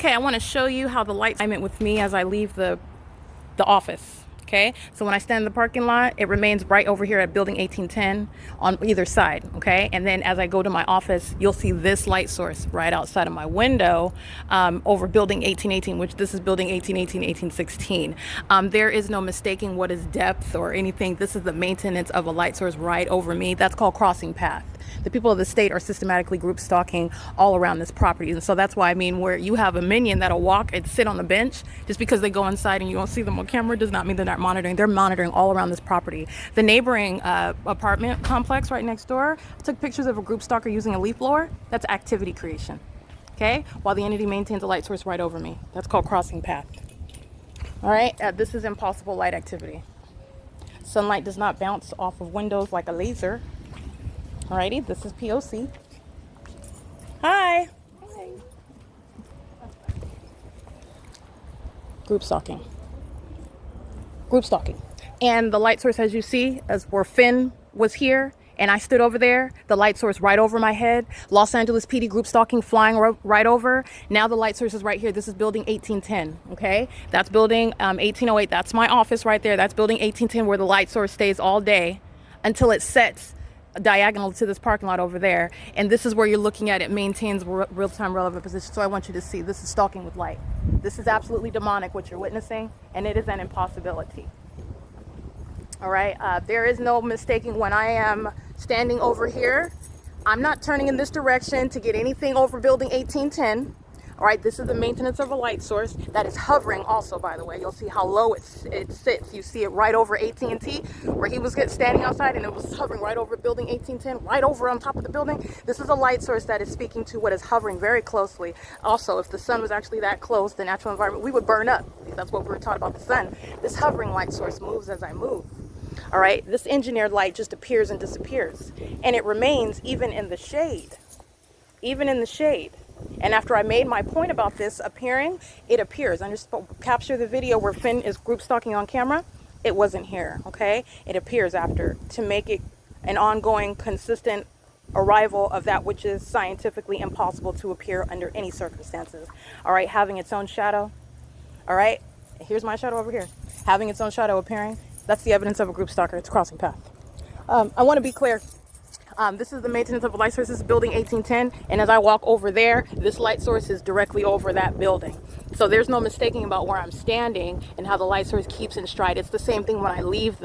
Okay, I want to show you how the light alignment with me as I leave the office. Okay, so when I stand in the parking lot, it remains right over here at building 1810 on either side. Okay, and then as I go to my office, you'll see this light source right outside of my window over building 1818, which this is building 1818, 1816. There is no mistaking what is depth or anything. This is the maintenance of a light source right over me. That's called crossing path. The people of the state are systematically group stalking all around this property. And so that's why, I mean, where you have a minion that'll walk and sit on the bench, just because they go inside and you don't see them on camera does not mean they're not monitoring. They're monitoring all around this property. The neighboring apartment complex right next door, I took pictures of a group stalker using a leaf blower. That's activity creation. Okay? While the entity maintains a light source right over me. That's called crossing path. All right? This is impossible light activity. Sunlight does not bounce off of windows like a laser. Alrighty, this is P.O.C. Hi. Hi. Group stalking. Group stalking. And the light source, as you see, as where Finn was here, and I stood over there, the light source right over my head. Los Angeles PD group stalking flying right over. Now the light source is right here. This is building 1810, okay? That's building 1808. That's my office right there. That's building 1810 where the light source stays all day until it sets diagonal to this parking lot over there. And this is where you're looking at it maintains real-time relevant position. So I want you to see, this is stalking with light. This is absolutely demonic what you're witnessing, and it is an impossibility. All right, there is no mistaking when I am standing over here. I'm not turning in this direction to get anything over building 1810. All right, this is the maintenance of a light source that is hovering also, by the way. You'll see how low it sits. You see it right over AT&T where he was standing outside, and it was hovering right over building 1810, right over on top of the building. This is a light source that is speaking to what is hovering very closely. Also, if the sun was actually that close, the natural environment, we would burn up. That's what we were taught about the sun. This hovering light source moves as I move. All right, this engineered light just appears and disappears, and it remains even in the shade. Even in the shade. And after I made my point about this appearing, it appears. I just capture the video where Finn is group stalking on camera. It wasn't here, okay? It appears after to make it an ongoing, consistent arrival of that which is scientifically impossible to appear under any circumstances. All right, having its own shadow. All right, here's my shadow over here. Having its own shadow appearing, that's the evidence of a group stalker. It's crossing path. I want to be clear. This is the maintenance of a light source. This is building 1810, and as I walk over there, this light source is directly over that building. So there's no mistaking about where I'm standing and how the light source keeps in stride. It's the same thing when I leave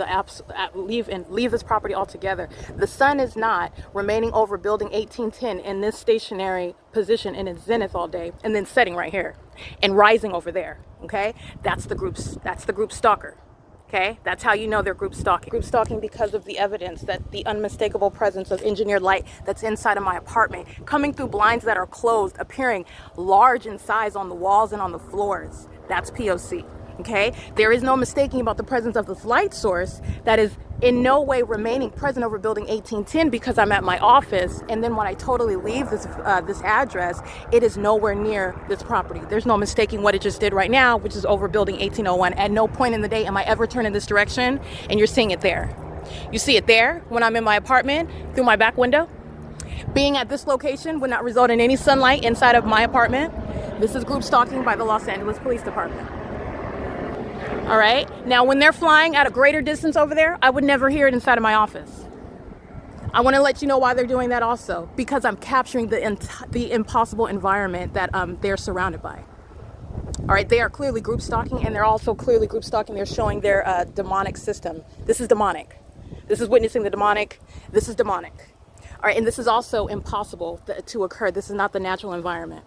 leave this property altogether. The sun is not remaining over building 1810 in this stationary position in its zenith all day and then setting right here and rising over there. Okay, that's the group stalker. Okay, that's how you know they're group stalking. Group stalking because of the evidence that the unmistakable presence of engineered light that's inside of my apartment, coming through blinds that are closed, appearing large in size on the walls and on the floors. That's P.O.C. Okay, there is no mistaking about the presence of this light source that is in no way remaining present over building 1810 because I'm at my office, and then when I totally leave this address, it is nowhere near this property. There's no mistaking what it just did right now, which is over building 1801. At no point in the day am I ever turning this direction, and you're seeing it there. You see it there when I'm in my apartment through my back window. Being at this location would not result in any sunlight inside of my apartment. This is group stalking by the Los Angeles Police Department. All right, now when they're flying at a greater distance over there, I would never hear it inside of my office. I want to let you know why they're doing that also, because I'm capturing the impossible environment that they're surrounded by. All right, they are clearly group stalking, and they're also clearly group stalking. They're showing their demonic system. This is demonic. This is witnessing the demonic. This is demonic. All right, and this is also impossible to occur. This is not the natural environment.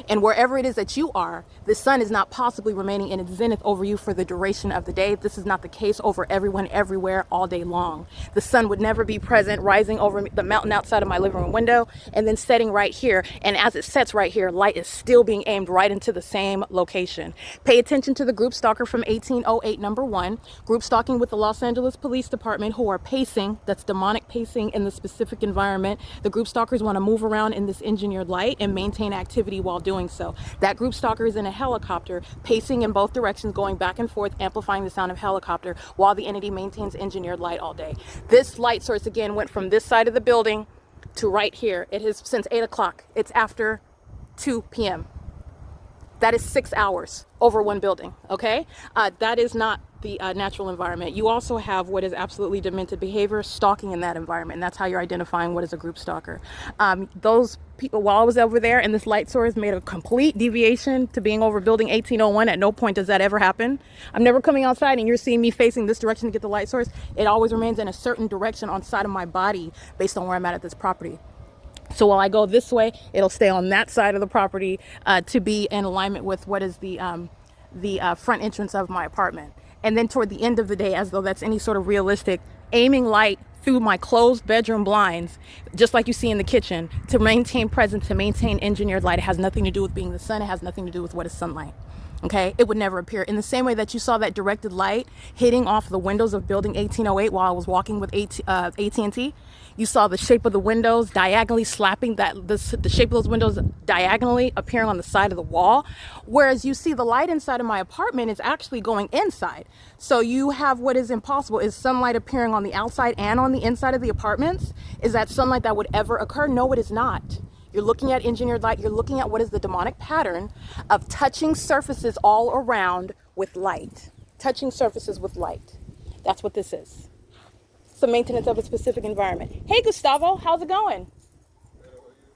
And wherever it is that you are, the sun is not possibly remaining in its zenith over you for the duration of the day. This is not the case over everyone, everywhere, all day long. The sun would never be present, rising over the mountain outside of my living room window, and then setting right here. And as it sets right here, light is still being aimed right into the same location. Pay attention to the group stalker from 1808, number 1. Group stalking with the Los Angeles Police Department, who are pacing, that's demonic pacing in the specific environment. The group stalkers want to move around in this engineered light and maintain activity while doing so. That group stalker is in a helicopter, pacing in both directions, going back and forth, amplifying the sound of helicopter while the entity maintains engineered light all day. This light source again went from this side of the building to right here. It has since 8 o'clock. It's after 2 p.m. That is 6 hours over one building, okay? That is not the natural environment. You also have what is absolutely demented behavior, stalking in that environment, and that's how you're identifying what is a group stalker. Those people, while I was over there, and this light source made a complete deviation to being over building 1801. At no point does that ever happen. I'm never coming outside and you're seeing me facing this direction to get the light source. It always remains in a certain direction on the side of my body based on where I'm at this property. So while I go this way, it'll stay on that side of the property to be in alignment with what is the front entrance of my apartment. And then toward the end of the day, as though that's any sort of realistic, aiming light through my closed bedroom blinds, just like you see in the kitchen, to maintain presence, to maintain engineered light. It has nothing to do with being the sun. It has nothing to do with what is sunlight. Okay, it would never appear. In the same way that you saw that directed light hitting off the windows of building 1808 while I was walking with AT&T, you saw the shape of the windows diagonally slapping the shape of those windows diagonally appearing on the side of the wall. Whereas you see the light inside of my apartment is actually going inside. So you have what is impossible is sunlight appearing on the outside and on the inside of the apartments. Is that sunlight that would ever occur? No, it is not. You're looking at engineered light. You're looking at what is the demonic pattern of touching surfaces all around with light. Touching surfaces with light. That's what this is. It's the maintenance of a specific environment. Hey, Gustavo, how's it going?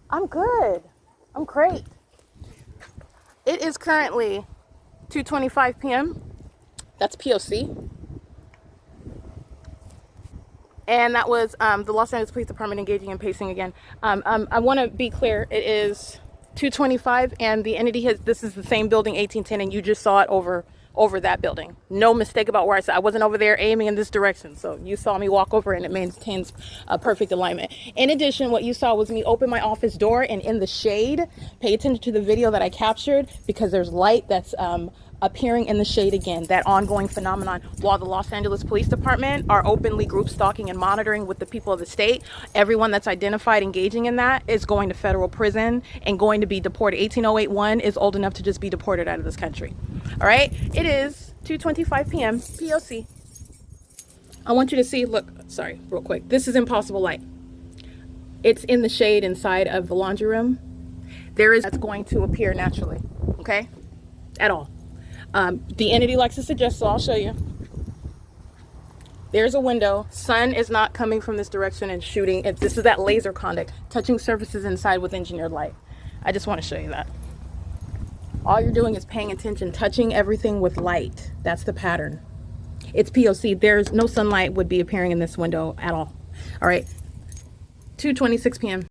I'm good. I'm great. It is currently 2:25 p.m. That's P.O.C. And that was the Los Angeles Police Department engaging in pacing again. I want to be clear. It is 2:25, and the entity has. This is the same building, 1810, and you just saw it over that building. No mistake about where I said. I wasn't over there aiming in this direction, so you saw me walk over, and it maintains a perfect alignment. In addition, what you saw was me open my office door, and in the shade, pay attention to the video that I captured because there's light that's appearing in the shade again, that ongoing phenomenon. While the Los Angeles Police Department are openly group stalking and monitoring with the people of the state, everyone that's identified engaging in that is going to federal prison and going to be deported. 18081 is old enough to just be deported out of this country. All right, it is 2:25 p.m. P.O.C. I want you to see, look, sorry, real quick. This is impossible light. It's in the shade inside of the laundry room. That's going to appear naturally, okay? At all. The entity likes to suggest, so I'll show you. There's a window. Sun is not coming from this direction and shooting. This is that laser conduct, touching surfaces inside with engineered light. I just want to show you that. All you're doing is paying attention, touching everything with light. That's the pattern. It's P.O.C. There's no sunlight would be appearing in this window at all. All right, 2:26 p.m.